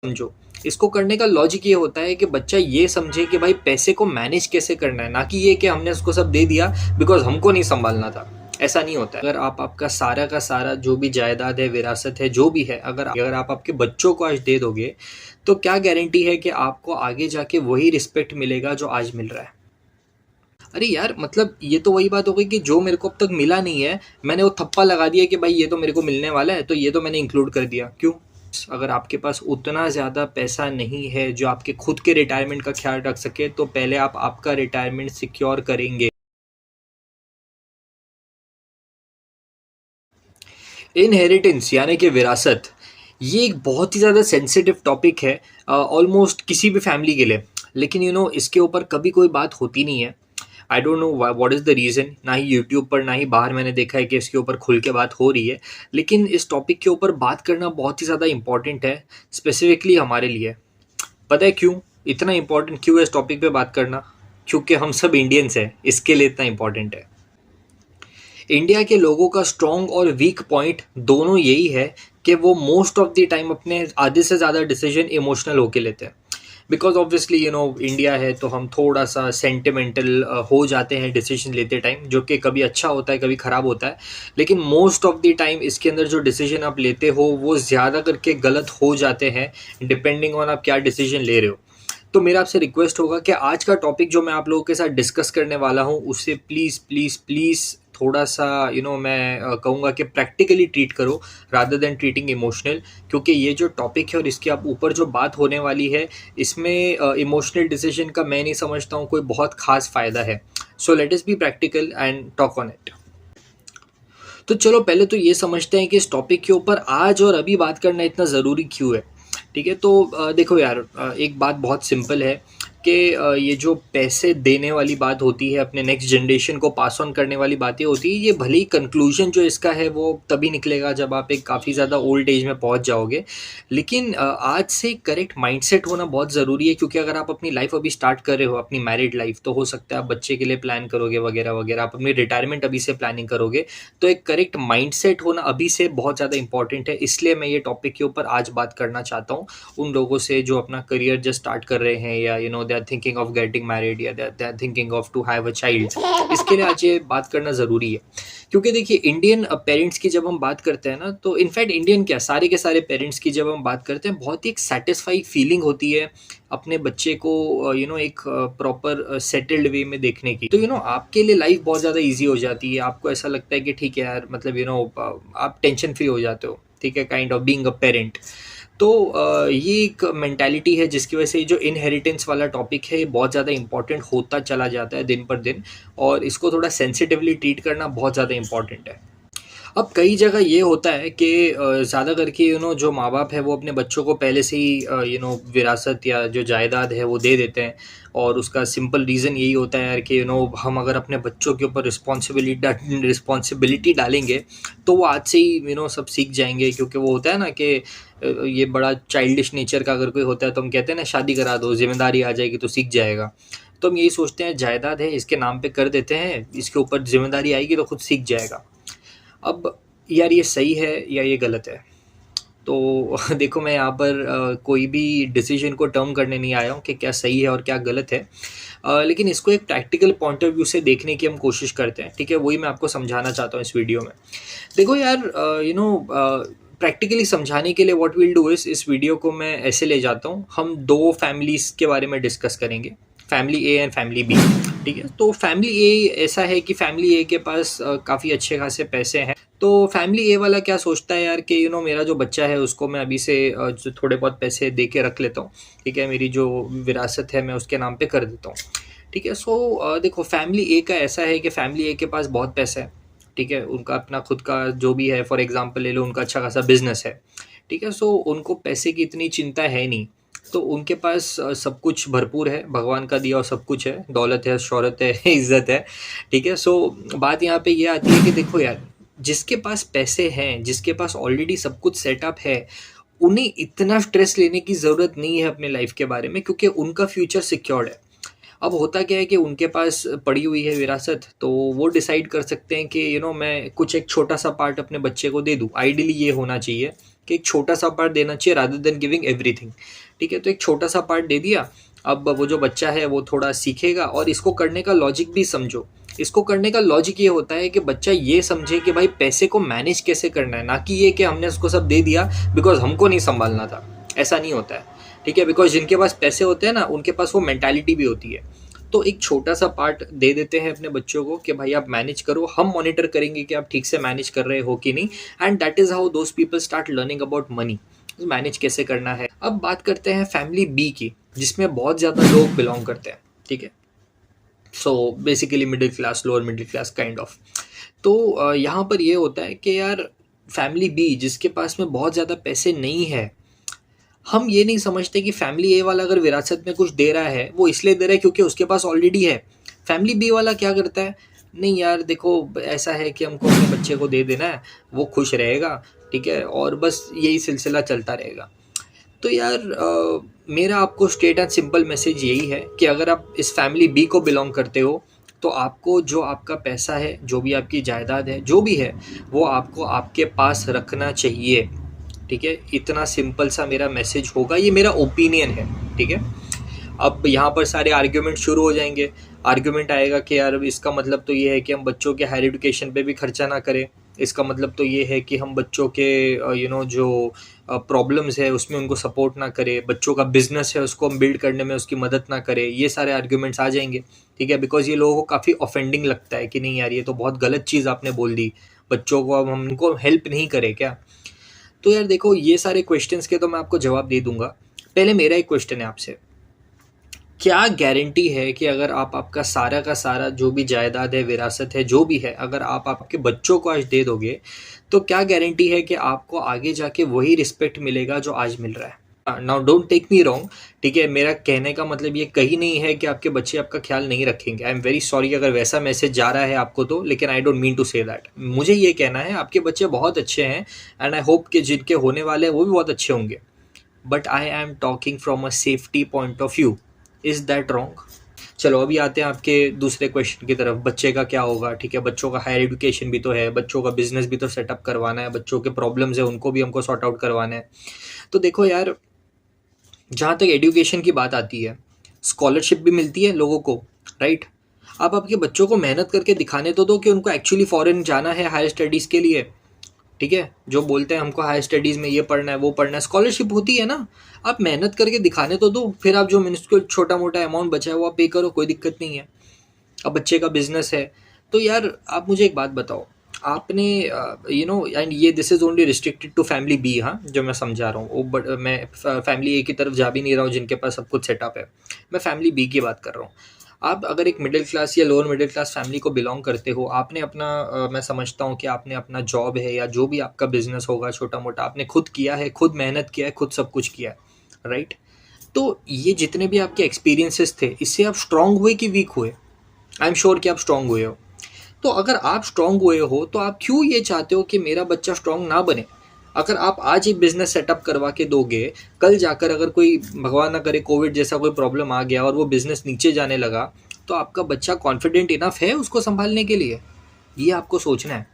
समझो। इसको करने का लॉजिक ये होता है कि बच्चा ये समझे कि भाई पैसे को मैनेज कैसे करना है, ना कि ये कि हमने उसको सब दे दिया बिकॉज़ हमको नहीं सँभालना था। ऐसा नहीं होता है। अगर आप आपका सारा का सारा जो भी जायदाद है, विरासत है, जो भी है, अगर आप आपके बच्चों को आज दे दोगे, तो क्या गारंटी है कि आपको आगे जाके वही रिस्पेक्ट मिलेगा जो आज मिल रहा है? अरे यार, मतलब ये तो वही बात हो गई कि जो मेरे को अब तक मिला नहीं है, मैंने वो थप्पा लगा दिया कि भाई ये तो मेरे को मिलने वाला है, तो ये तो मैंने इंक्लूड कर दिया। क्यों? अगर आपके पास उतना ज़्यादा पैसा नहीं है जो आपके खुद के रिटायरमेंट का ख्याल रख सके, तो पहले आप आपका रिटायरमेंट सिक्योर करेंगे। इनहेरिटेंस यानी कि विरासत, ये एक बहुत ही ज़्यादा सेंसिटिव टॉपिक है ऑलमोस्ट किसी भी फैमिली के लिए। लेकिन इसके ऊपर कभी कोई बात होती नहीं है। I don't know what is the reason. ना ही यूट्यूब पर ना ही बाहर मैंने देखा है कि इसके ऊपर खुल के बात हो रही है। लेकिन इस टॉपिक के ऊपर बात करना बहुत ही ज़्यादा इंपॉर्टेंट है, स्पेसिफिकली हमारे लिए। पता है क्यों? इतना इंपॉर्टेंट क्यों है इस टॉपिक पे बात करना? क्योंकि हम सब इंडियंस हैं, इसके लिए इतना इंपॉर्टेंट है। इंडिया के लोगों का स्ट्रॉन्ग और वीक पॉइंट दोनों यही है कि वो मोस्ट ऑफ द टाइम अपने आधे से ज़्यादा डिसीजन इमोशनल होके लेते हैं। बिकॉज ऑब्वियसली इंडिया है, तो हम थोड़ा सा सेंटिमेंटल हो जाते हैं डिसीजन लेते टाइम, जो कि कभी अच्छा होता है कभी ख़राब होता है। लेकिन मोस्ट ऑफ द टाइम इसके अंदर जो डिसीजन आप लेते हो वो ज़्यादा करके गलत हो जाते हैं, डिपेंडिंग ऑन आप क्या डिसीजन ले रहे हो। तो मेरा आपसे रिक्वेस्ट होगा कि आज का टॉपिक जो मैं आप लोगों के साथ डिस्कस करने वाला हूँ, उससे प्लीज़ प्लीज़ प्लीज़ थोड़ा सा मैं कहूँगा कि प्रैक्टिकली ट्रीट करो रादर देन ट्रीटिंग इमोशनल। क्योंकि ये जो टॉपिक है और इसके आप ऊपर जो बात होने वाली है, इसमें इमोशनल डिसीजन का मैं नहीं समझता हूँ कोई बहुत खास फ़ायदा है। So let us be practical and talk on it. तो चलो पहले तो ये समझते हैं कि इस टॉपिक के ऊपर आज और अभी बात करना इतना ज़रूरी क्यों है। ठीक है, तो देखो यार, एक बात बहुत सिंपल है कि ये जो पैसे देने वाली बात होती है, अपने नेक्स्ट जनरेशन को पास ऑन करने वाली बातें होती है, ये भले ही कंक्लूजन जो इसका है वो तभी निकलेगा जब आप एक काफ़ी ज़्यादा ओल्ड एज में पहुंच जाओगे। लेकिन आज से करेक्ट माइंडसेट होना बहुत ज़रूरी है, क्योंकि अगर आप अपनी लाइफ अभी स्टार्ट कर रहे हो, अपनी मैरिड लाइफ, तो हो सकता है आप बच्चे के लिए प्लान करोगे वगैरह वगैरह, आप अपनी रिटायरमेंट अभी से प्लानिंग करोगे। तो एक करेक्ट माइंडसेट होना अभी से बहुत ज़्यादा इंपॉर्टेंट है। इसलिए मैं ये टॉपिक के ऊपर आज बात करना चाहता हूँ उन लोगों से जो अपना करियर जस्ट स्टार्ट कर रहे हैं, या they are thinking of getting married, या they are thinking of to have a child. इसके लिए आज ये बात करना ज़रूरी है। क्योंकि देखिए, इंडियन पेरेंट्स की जब हम बात करते हैं ना, तो इनफैक्ट इंडियन क्या, सारे के सारे पेरेंट्स की जब हम बात करते हैं, बहुत ही एक सेटिस्फाई फीलिंग होती है अपने बच्चे को एक प्रॉपर सेटल्ड वे में देखने की। तो आपके लिए लाइफ बहुत ज़्यादा ईजी हो जाती है। आपको ऐसा लगता है कि ठीक है यार, मतलब आप टेंशन फ्री हो जाते हो। ठीक है, kind of being a parent. तो ये एक मेंटालिटी है जिसकी वजह से ये जो इनहेरिटेंस वाला टॉपिक है, ये बहुत ज़्यादा इंपॉर्टेंट होता चला जाता है दिन पर दिन। और इसको थोड़ा सेंसिटिवली ट्रीट करना बहुत ज़्यादा इंपॉर्टेंट है। अब कई जगह ये होता है कि ज़्यादा करके जो माँ-बाप है वो अपने बच्चों को पहले से ही विरासत या जो जायदाद है वो दे देते हैं। और उसका सिंपल रीज़न यही होता है यार कि हम अगर अपने बच्चों के ऊपर रिस्पॉन्सिबिलिटी डालेंगे, तो वो आज से ही सब सीख जाएँगे। क्योंकि वो होता है ना कि ये बड़ा चाइल्डिश नेचर का अगर कोई होता है, तो हम कहते हैं ना, शादी करा दो, ज़िम्मेदारी आ जाएगी तो सीख जाएगा। तो हम यही सोचते हैं, जायदाद है इसके नाम पे कर देते हैं, इसके ऊपर ज़िम्मेदारी आएगी तो खुद सीख जाएगा। अब यार, ये सही है या ये गलत है? तो देखो, मैं यहाँ पर कोई भी डिसीजन को टर्म करने नहीं आया हूँ कि क्या सही है और क्या गलत है। लेकिन इसको एक प्रैक्टिकल पॉइंट ऑफ व्यू से देखने की हम कोशिश करते हैं। ठीक है, वही मैं आपको समझाना चाहता हूँ इस वीडियो में। देखो यार, प्रैक्टिकली समझाने के लिए व्हाट विल डू इस वीडियो को मैं ऐसे ले जाता हूँ। हम दो फैमिलीज़ के बारे में डिस्कस करेंगे, family A and family B. ठीक है, तो फैमिली ए ऐसा है कि फैमिली ए के पास काफ़ी अच्छे खासे पैसे हैं। तो फैमिली ए वाला क्या सोचता है यार कि मेरा जो बच्चा है उसको मैं अभी से जो थोड़े बहुत पैसे दे के रख लेता हूँ। ठीक है, मेरी जो विरासत है मैं उसके नाम पे कर देता हूँ। ठीक है, सो देखो, फैमिली ए का ऐसा है कि फैमिली ए के पास बहुत पैसा है। ठीक है, उनका अपना खुद का जो भी है, फॉर एग्जांपल ले लो, उनका अच्छा खासा बिजनेस है। ठीक है, सो उनको पैसे की इतनी चिंता है नहीं। तो उनके पास सब कुछ भरपूर है, भगवान का दिया हुआ सब कुछ है, दौलत है, शोहरत है, इज़्ज़त है। ठीक है, सो बात यहाँ पे ये आती है कि देखो यार, जिसके पास पैसे हैं, जिसके पास ऑलरेडी सब कुछ सेटअप है, उन्हें इतना स्ट्रेस लेने की ज़रूरत नहीं है अपने लाइफ के बारे में, क्योंकि उनका फ्यूचर सिक्योर्ड है। अब होता क्या है कि उनके पास पड़ी हुई है विरासत, तो वो डिसाइड कर सकते हैं कि मैं कुछ एक छोटा सा पार्ट अपने बच्चे को दे दूँ। आइडियली ये होना चाहिए कि एक छोटा-सा पार्ट देना चाहिए रादर देन गिविंग एवरीथिंग, ठीक है? तो एक छोटा-सा पार्ट दे दिया, अब वो जो बच्चा है वो थोड़ा सीखेगा और इसको करने का लॉजिक भी समझो। इसको करने का लॉजिक ये होता है कि बच्चा ये समझे कि भाई पैसे को मैनेज कैसे करना है, ना कि ये कि हमने उसको सब दे दिया बिकॉज़ हमको नहीं सँभालना था, ऐसा नहीं होता है, ठीक है? बिकॉज़ जिनके पास पैसे होते हैं ना, उनके पास वो मेंटालिटी भी होती है। तो एक छोटा-सा पार्ट दे देते हैं अपने बच्चों को कि भाई आप मैनेज करो, हम मॉनिटर करेंगे कि आप ठीक से मैनेज कर रहे हो कि नहीं, and that is how those people start learning about money, manage कैसे करना है। अब बात करते हैं फैमिली बी की, जिसमें बहुत ज़्यादा लोग बिलॉन्ग करते हैं, ठीक है? So basically middle class, lower middle class kind of. तो यहाँ पर ये होता है कि यार फैमिली बी जिसके पास में बहुत ज़्यादा पैसे नहीं है, हम ये नहीं समझते कि फैमिली ए वाला अगर विरासत में कुछ दे रहा है, वो इसलिए दे रहा है क्योंकि उसके पास ऑलरेडी है। फैमिली बी वाला क्या करता है, नहीं यार देखो ऐसा है कि हमको अपने बच्चे को दे देना है, वो खुश रहेगा, ठीक है? और बस यही सिलसिला चलता रहेगा। तो यार मेरा आपको स्ट्रेट एंड सिंपल मैसेज यही है कि अगर आप इस फैमिली बी को बिलोंग करते हो, तो आपको जो आपका पैसा है, जो भी आपकी जायदाद है, जो भी है, वो आपको आपके पास रखना चाहिए, ठीक है? इतना सिंपल सा मेरा मैसेज होगा, ये मेरा ओपिनियन है, ठीक है? अब यहाँ पर सारे आर्ग्यूमेंट शुरू हो जाएंगे। आर्ग्यूमेंट आएगा कि यार इसका मतलब तो ये है कि हम बच्चों के हायर एजुकेशन पे भी खर्चा ना करें, इसका मतलब तो ये है कि हम बच्चों के जो प्रॉब्लम्स है उसमें उनको सपोर्ट ना करें, बच्चों का बिजनेस है उसको हम बिल्ड करने में उसकी मदद ना करें। ये सारे आर्ग्यूमेंट्स आ जाएंगे, ठीक है? बिकॉज ये लोगों को काफ़ी ऑफेंडिंग लगता है कि नहीं यार ये तो बहुत गलत चीज़ आपने बोल दी, बच्चों को अब हम उनको हेल्प नहीं करें क्या? तो यार देखो ये सारे क्वेश्चंस के तो मैं आपको जवाब दे दूंगा। पहले मेरा एक क्वेश्चन है आपसे, क्या गारंटी है कि अगर आप आपका सारा का सारा जो भी जायदाद है, विरासत है, जो भी है, अगर आप आपके बच्चों को आज दे दोगे, तो क्या गारंटी है कि आपको आगे जाके वही रिस्पेक्ट मिलेगा जो आज मिल रहा है? Now don't take me wrong, ठीक है? मेरा कहने का मतलब ये कहीं नहीं है कि आपके बच्चे आपका ख्याल नहीं रखेंगे। आई एम वेरी सॉरी अगर वैसा मैसेज जा रहा है आपको तो, लेकिन I don't mean to say that. मुझे ये कहना है आपके बच्चे बहुत अच्छे हैं एंड आई होप कि जिनके होने वाले हैं वो भी बहुत अच्छे होंगे, but I am talking from a safety point of view. Is that wrong? चलो अभी आते हैं आपके दूसरे क्वेश्चन की तरफ, बच्चे का क्या होगा, ठीक है? बच्चों का हायर एजुकेशन भी तो है, बच्चों का बिजनेस भी तो सेटअप करवाना है, बच्चों के प्रॉब्लम्स है उनको भी हमको सॉर्ट आउट करवाना है। तो देखो यार, जहाँ तक एजुकेशन की बात आती है, स्कॉलरशिप भी मिलती है लोगों को, राइट? आप आपके बच्चों को मेहनत करके दिखाने तो दो कि उनको एक्चुअली फॉरेन जाना है हायर स्टडीज़ के लिए, ठीक है? जो बोलते हैं हमको हायर स्टडीज़ में ये पढ़ना है, वो पढ़ना है, स्कॉलरशिप होती है ना, आप मेहनत करके दिखाने तो दो, फिर आप जो मिनिस्क्यूल छोटा मोटा अमाउंट बचा है वो आप पे करो, कोई दिक्कत नहीं है। अब बच्चे का बिजनेस है, तो यार आप मुझे एक बात बताओ, आपने एंड ये this is only restricted to family B, हाँ, जो मैं समझा रहा हूँ, बट मैं फैमिली ए की तरफ जा भी नहीं रहा हूँ जिनके पास सब कुछ सेटअप है, मैं फैमिली बी की बात कर रहा हूँ। आप अगर एक मिडिल क्लास या लोअर मिडिल क्लास फैमिली को बिलोंग करते हो, आपने अपना मैं समझता हूँ कि आपने अपना जॉब है या जो भी आपका बिजनेस होगा छोटा मोटा, आपने खुद किया है, खुद मेहनत किया है, खुद सब कुछ किया है, राइट? तो ये जितने भी आपके एक्सपीरियंसेस थे, इससे आप स्ट्रांग हुए कि वीक हुए? आई एम श्योर कि आप स्ट्रांग हुए हो। तो अगर आप स्ट्रांग हुए हो तो आप क्यों ये चाहते हो कि मेरा बच्चा स्ट्रांग ना बने? अगर आप आज ही बिजनेस सेटअप करवा के दोगे, कल जाकर अगर कोई भगवान ना करे कोविड जैसा कोई प्रॉब्लम आ गया और वो बिजनेस नीचे जाने लगा, तो आपका बच्चा कॉन्फिडेंट इनफ है उसको संभालने के लिए? ये आपको सोचना है।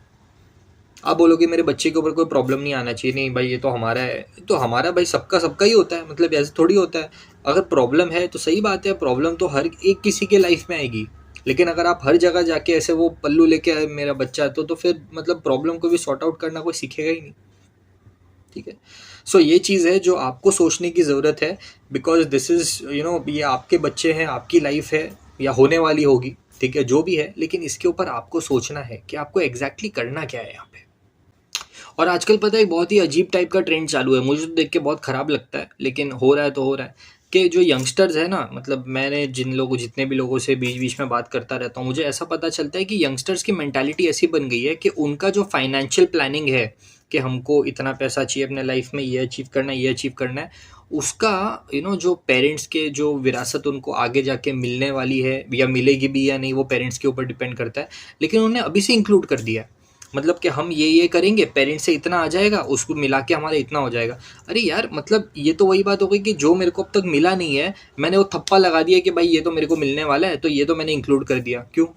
आप बोलोगे मेरे बच्चे के ऊपर कोई प्रॉब्लम नहीं आना चाहिए, नहीं भाई ये तो हमारा है, तो हमारा भाई सबका सबका ही होता है, मतलब ऐसे थोड़ी होता है। अगर प्रॉब्लम है तो सही बात है, प्रॉब्लम तो हर एक किसी के लाइफ में आएगी, लेकिन अगर आप हर जगह जाके ऐसे वो पल्लू लेके आए मेरा बच्चा है तो फिर मतलब प्रॉब्लम को भी सॉर्ट आउट करना कोई सीखेगा ही नहीं, ठीक है? सो ये चीज़ है जो आपको सोचने की ज़रूरत है, बिकॉज दिस इज़ ये आपके बच्चे हैं, आपकी लाइफ है या होने वाली होगी, ठीक है? जो भी है, लेकिन इसके ऊपर आपको सोचना है कि आपको एग्जैक्टली करना क्या है यहाँ पे। और आजकल पता है एक बहुत ही अजीब टाइप का ट्रेंड चालू है, मुझे तो देख के बहुत ख़राब लगता है, लेकिन हो रहा है तो हो रहा है, कि जो यंगस्टर्स है ना, मतलब मैंने जितने भी लोगों से बीच बीच में बात करता रहता हूँ, मुझे ऐसा पता चलता है कि यंगस्टर्स की मेंटालिटी ऐसी बन गई है कि उनका जो फाइनेंशियल प्लानिंग है कि हमको इतना पैसा चाहिए अपने लाइफ में, ये अचीव करना है, ये अचीव करना है, उसका जो पेरेंट्स के जो विरासत उनको आगे जाके मिलने वाली है या मिलेगी भी या नहीं, वो पेरेंट्स के ऊपर डिपेंड करता है, लेकिन उन्होंने अभी से इंक्लूड कर दिया है। मतलब कि हम ये करेंगे, पेरेंट्स से इतना आ जाएगा, उसको मिला के हमारा इतना हो जाएगा। अरे यार, मतलब ये तो वही बात हो गई कि जो मेरे को अब तक मिला नहीं है, मैंने वो थप्पा लगा दिया कि भाई ये तो मेरे को मिलने वाला है, तो ये तो मैंने इंक्लूड कर दिया। क्यों?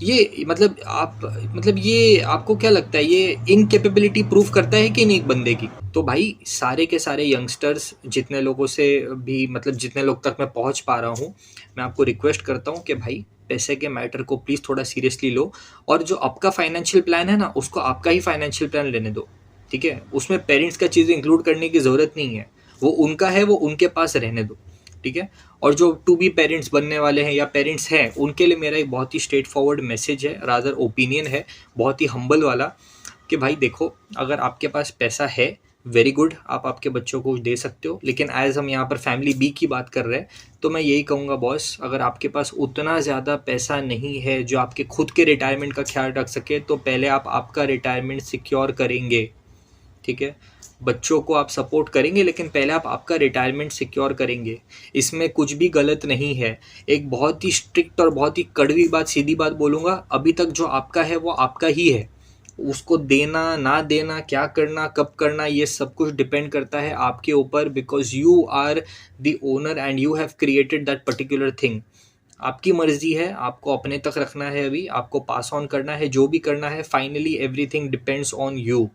ये मतलब ये आपको क्या लगता है, ये इनकेपेबिलिटी प्रूव करता है कि नहीं एक बंदे की? तो भाई सारे के सारे यंगस्टर्स, जितने लोगों से भी मतलब जितने लोग तक मैं पहुंच पा रहा हूँ, मैं आपको रिक्वेस्ट करता हूँ कि भाई पैसे के मैटर को प्लीज़ थोड़ा सीरियसली लो, और जो आपका फाइनेंशियल प्लान है ना, उसको आपका ही फाइनेंशियल प्लान लेने दो, ठीक है? उसमें पेरेंट्स का चीज़ इंक्लूड करने की ज़रूरत नहीं है, वो उनका है, वो उनके पास रहने दो, ठीक है? और जो टू बी पेरेंट्स बनने वाले हैं या पेरेंट्स हैं, उनके लिए मेरा एक बहुत ही स्ट्रेट फॉरवर्ड मैसेज है, रादर ओपिनियन है, बहुत ही हम्बल वाला, कि भाई देखो, अगर आपके पास पैसा है, वेरी गुड, आप आपके बच्चों को दे सकते हो, लेकिन एज हम यहाँ पर फैमिली बी की बात कर रहे हैं, तो मैं यही कहूँगा बॉस, अगर आपके पास उतना ज़्यादा पैसा नहीं है जो आपके खुद के रिटायरमेंट का ख्याल रख सके, तो पहले आप आपका रिटायरमेंट सिक्योर करेंगे, ठीक है? बच्चों को आप सपोर्ट करेंगे, लेकिन पहले आप आपका रिटायरमेंट सिक्योर करेंगे, इसमें कुछ भी गलत नहीं है। एक बहुत ही स्ट्रिक्ट और बहुत ही कड़वी बात, सीधी बात बोलूँगा, अभी तक जो आपका है वो आपका ही है, उसको देना ना देना, क्या करना, कब करना, ये सब कुछ डिपेंड करता है आपके ऊपर, because you are the owner and you have created that particular thing. आपकी मर्जी है, आपको अपने तक रखना है, अभी आपको पास ऑन करना है, जो भी करना है, finally everything depends on you,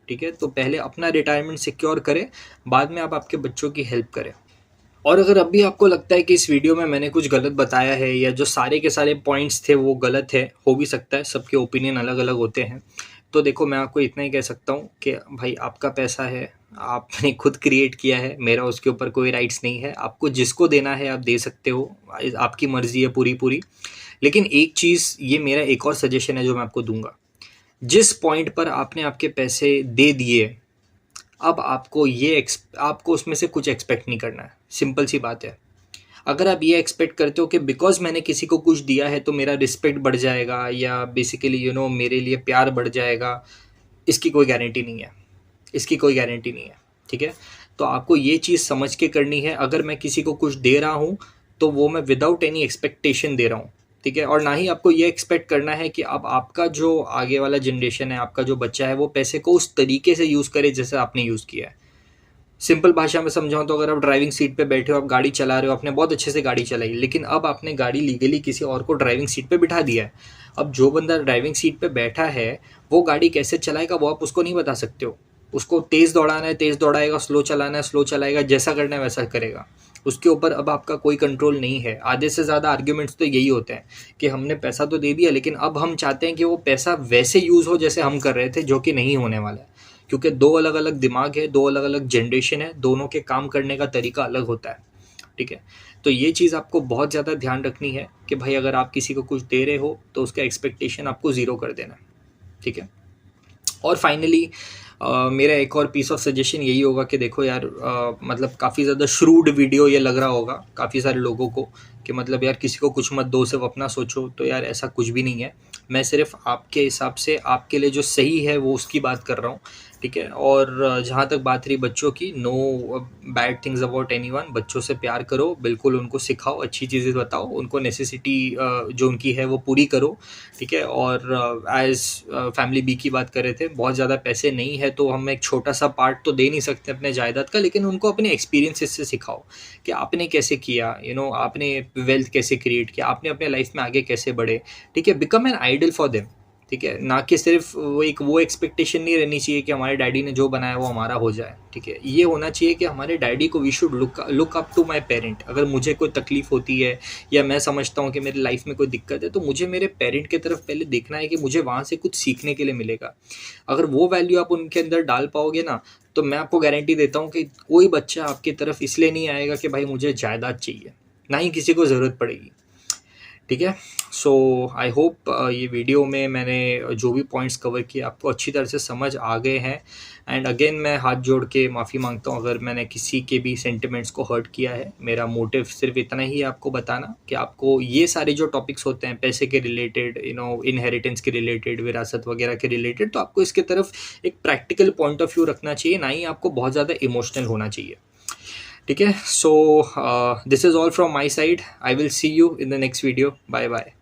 ठीक है? तो पहले अपना रिटायरमेंट सिक्योर करें, बाद में आप आपके बच्चों की हेल्प करें। और अगर अभी आपको लगता है कि इस वीडियो में मैंने कुछ गलत बताया है, या जो सारे के सारे पॉइंट्स थे वो गलत है, हो भी सकता है, सबके ओपिनियन अलग अलग होते हैं, तो देखो मैं आपको इतना ही कह सकता हूँ कि भाई आपका पैसा है, आपने खुद क्रिएट किया है, मेरा उसके ऊपर कोई राइट्स नहीं है, आपको जिसको देना है आप दे सकते हो, आपकी मर्जी है पूरी पूरी। लेकिन एक चीज़, ये मेरा एक और सजेशन है जो मैं आपको दूंगा, जिस पॉइंट पर आपने आपके पैसे दे दिए, अब आपको उसमें से कुछ एक्सपेक्ट नहीं करना है, सिंपल सी बात है। अगर आप ये एक्सपेक्ट करते हो कि बिकॉज मैंने किसी को कुछ दिया है तो मेरा रिस्पेक्ट बढ़ जाएगा, या बेसिकली मेरे लिए प्यार बढ़ जाएगा, इसकी कोई गारंटी नहीं है, इसकी कोई गारंटी नहीं है, ठीक है? तो आपको ये चीज़ समझ के करनी है, अगर मैं किसी को कुछ दे रहा हूँ तो वो मैं विदाउट एनी एक्सपेक्टेशन दे रहा हूँ, ठीक है? और ना ही आपको ये एक्सपेक्ट करना है कि अब आपका जो आगे वाला जनरेशन है, आपका जो बच्चा है, वो पैसे को उस तरीके से यूज़ करे जैसे आपने यूज़ किया है। सिंपल भाषा में समझाऊं तो, अगर आप ड्राइविंग सीट पे बैठे हो, आप गाड़ी चला रहे हो, आपने बहुत अच्छे से गाड़ी चलाई, लेकिन अब आपने गाड़ी लीगली किसी और को ड्राइविंग सीट पे बिठा दिया है। अब जो बंदा ड्राइविंग सीट पे बैठा है, वो गाड़ी कैसे चलाएगा वो आप उसको नहीं बता सकते हो। उसको तेज़ दौड़ाना है तेज़ दौड़ाएगा, स्लो चलाना है स्लो चलाएगा, जैसा करना है वैसा करेगा, उसके ऊपर अब आपका कोई कंट्रोल नहीं है। आधे से ज़्यादा आर्ग्यूमेंट्स तो यही होते हैं कि हमने पैसा तो दे दिया, लेकिन अब हम चाहते हैं कि वो पैसा वैसे यूज़ हो जैसे हम कर रहे थे, जो कि नहीं होने वाला है, क्योंकि दो अलग अलग दिमाग है, दो अलग अलग जनरेशन है, दोनों के काम करने का तरीका अलग होता है, ठीक है? तो ये चीज़ आपको बहुत ज़्यादा ध्यान रखनी है कि भाई अगर आप किसी को कुछ दे रहे हो तो उसका एक्सपेक्टेशन आपको ज़ीरो कर देना है, ठीक है? और फाइनली मेरा एक और पीस ऑफ सजेशन यही होगा कि देखो यार, मतलब काफ़ी ज़्यादा श्रूड वीडियो ये लग रहा होगा काफ़ी सारे लोगों को, कि मतलब यार किसी को कुछ मत दो, सिर्फ अपना सोचो, तो यार ऐसा कुछ भी नहीं है। मैं सिर्फ आपके हिसाब से आपके लिए जो सही है वो उसकी बात कर रहा हूँ, ठीक है? और जहाँ तक बात रही बच्चों की, no bad things about anyone, बच्चों से प्यार करो, बिल्कुल उनको सिखाओ, अच्छी चीज़ें बताओ, उनको नेसेसिटी जो उनकी है वो पूरी करो, ठीक है? और एज फैमिली बी की बात कर रहे थे, बहुत ज़्यादा पैसे नहीं है तो हम एक छोटा सा पार्ट तो दे नहीं सकते अपने जायदाद का, लेकिन उनको अपने एक्सपीरियंसेस से सिखाओ कि आपने कैसे किया, आपने वेल्थ कैसे क्रिएट किया, आपने अपने लाइफ में आगे कैसे बढ़े, ठीक है? Become an idol for them, ठीक है? ना कि सिर्फ वो एक्सपेक्टेशन नहीं रहनी चाहिए कि हमारे डैडी ने जो बनाया वो हमारा हो जाए, ठीक है? ये होना चाहिए कि हमारे डैडी को, we should look up to my parent. अगर मुझे कोई तकलीफ होती है या मैं समझता हूँ कि मेरी लाइफ में कोई दिक्कत है, तो मुझे मेरे पेरेंट की तरफ पहले देखना है कि मुझे वहाँ से कुछ सीखने के लिए मिलेगा। अगर वो वैल्यू आप उनके अंदर डाल पाओगे ना, तो मैं आपको गारंटी देता हूँ कि कोई बच्चा आपकी तरफ इसलिए नहीं आएगा कि भाई मुझे जायदाद चाहिए, ना ही किसी को ज़रूरत पड़ेगी, ठीक है? सो आई होप ये वीडियो में मैंने जो भी पॉइंट्स कवर किए आपको अच्छी तरह से समझ आ गए हैं। एंड अगेन मैं हाथ जोड़ के माफ़ी मांगता हूँ अगर मैंने किसी के भी सेंटिमेंट्स को हर्ट किया है। मेरा मोटिव सिर्फ इतना ही है, आपको बताना कि आपको ये सारे जो टॉपिक्स होते हैं पैसे के रिलेटेड, इनहेरिटेंस के रिलेटेड, विरासत वगैरह के रिलेटेड, तो आपको इसके तरफ एक प्रैक्टिकल पॉइंट ऑफ व्यू रखना चाहिए, ना ही आपको बहुत ज़्यादा इमोशनल होना चाहिए, ठीक है? So this is all from my side. I will see you in the next video. Bye bye.